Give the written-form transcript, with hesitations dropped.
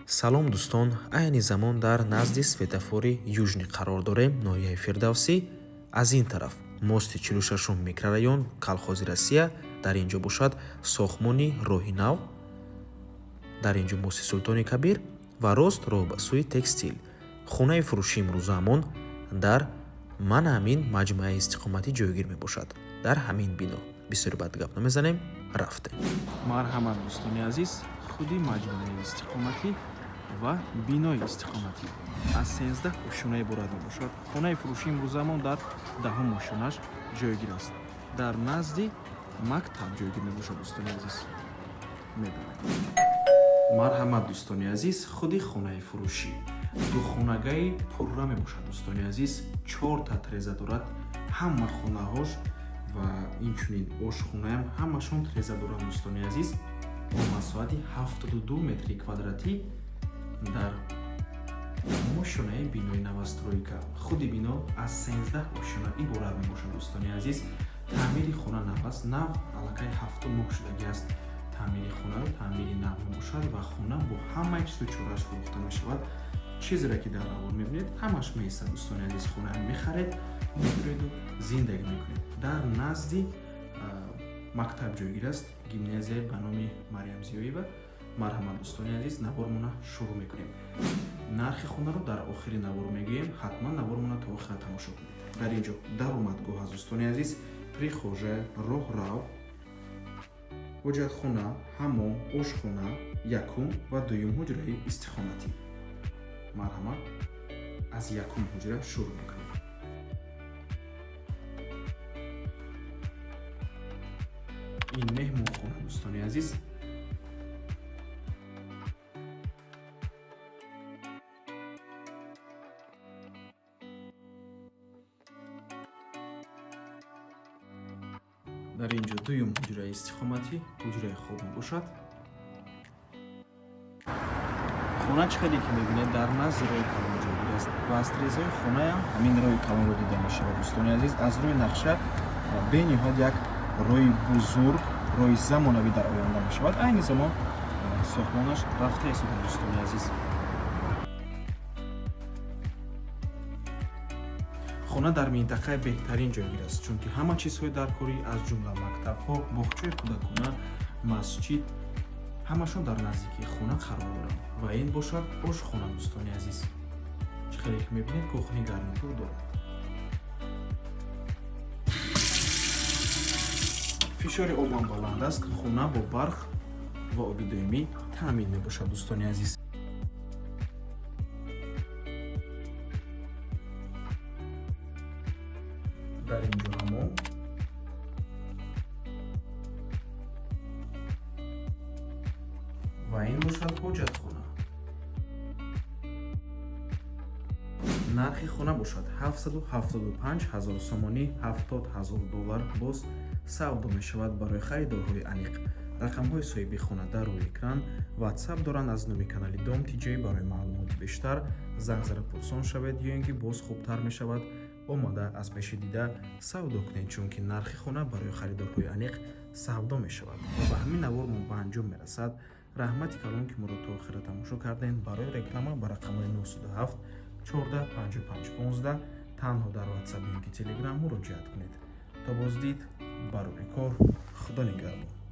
салом дӯстон, айни замон дар назди светофори южнӣ қарор дорем, ноҳияи Фирдавсӣ. Аз ин тараф мости 46 микрорайон Калхози Россия, дар ин ҷо бошад сохтмони роҳи нав, дар ин ҷо мости Султони Кабир ва рост роҳ ба сӯи текстил. Хонаи фурӯши имрӯзаамон дар ман ҳамин маҷмӯаи истиқоматӣ ҷойгир мебошад. Дар ҳамин бино бисёри бад гап намезанем, рафтем. Марҳамат дӯстони азиз, худи маҷмӯаи истиқоматӣ ва бинои истиқоматӣ аз 13 ошуна иборат мебошад. Хонаи фурӯши имрӯзаамон дар 10-ум ошунаш ҷойгир аст. Дар назди мактаб ҷойгир мебошад дӯстони азиз. Медонед. Марҳамат дӯстони азиз, худи хонаи фурӯшӣ духонагаи пурра мебошад дӯстони азиз. 4 та треза дорад. Ҳама хонаҳош ва инчунин ошхонаам ҳамашон треза дорад дӯстони азиз. Бо масоати 72 метри квадратӣ дар мошинаи бинои новостройка. Худи бино аз 13 ошуна иборат мебошад дӯстони азиз. таъмири хона нав аст. Нав аллакай 7 моҳ шудагӣ аст. таъмири хона таъмири нав мебошад ва хона бо ҳамаи чизу чораш фурӯхта мешавад. Чизеро ки дар аввал мебинед ҳамаш меистад дӯстони азиз. хонаам мехаред, мегиреду зиндагӣ мекунед. дар назди мактаб ҷойгир аст. гимназия ба номи Мариям Зиёева. Марҳамат дӯстони азиз, навормона шурӯъ мекунем. нархи хонаро дар охири навор мегӯем. ҳатман навормона то охира тамошо кунед. дар ин ҷо даромадгоҳ аст дӯстони азиз. прихожа, роҳрав, ҳоҷатхона, ҳаммом, ошхона, якум ва дуюм ҳуҷраи истихоматӣ. марҳамат, аз якум ҳуҷра шурӯъ мекунем. ин меҳмонхона дӯстони азиз. дар ин ҷо дуюм ҳуҷраи истихоматӣ, ҳуҷраи хоб мебошад. хона чӣ қадар ки мебинед дар назди роҳи калон ҷойгир аст ва аз трезаи хонаам ҳамин роҳи калонро дида мешавад дӯстони азиз. аз рӯи нақша бениҳоят як роҳи бузург, роҳи замонавӣ дар оянда мешавад. айни замон сохтмонаш рафта истода дӯстони азиз. хона дар минтақаи беҳтарин ҷойгир аст, чунки ҳама чизҳои даркорӣ аз ҷумла мактабҳо, боғчаи кӯдакона, масҷид ҳамашон дар наздикии хона қарор доранд ва ин бошад ошхона дӯстони азиз. чӣ қадар ки мебинед кухни гарнитур дорад. фишори обам баланд аст. хона бо барқ ва оби доимӣ таъмин мебошад дӯстони азиз. дар ин ҷо ҳамон ва ин бошад ҳоҷатхона. нархи хона бошад 775 000 сомонӣ, 70 000 доллар. боз савдо мешавад барои харидорҳои аниқ. рақамҳои соҳиби хона дар рӯи экран. ватсап доранд аз номи канали Дом Тиҷоӣ. барои маълумоти бештар зангзара пурсон шавед ё ин ки боз хубтар мешавад омода аз пеши дида савдо кунед, чунки нархи хона барои харидорҳои аниқ савдо мешавад ва ба ҳамин навор мо ба анҷом мерасад. раҳмати калон ки моро то охира тамошо кардем. барои реклама ба рақамҳои 907 14 55 15 танҳо дар ватсап ё ин ки телеграм муроҷиат кунед. то боздид, барои кор, худо нигаҳбон.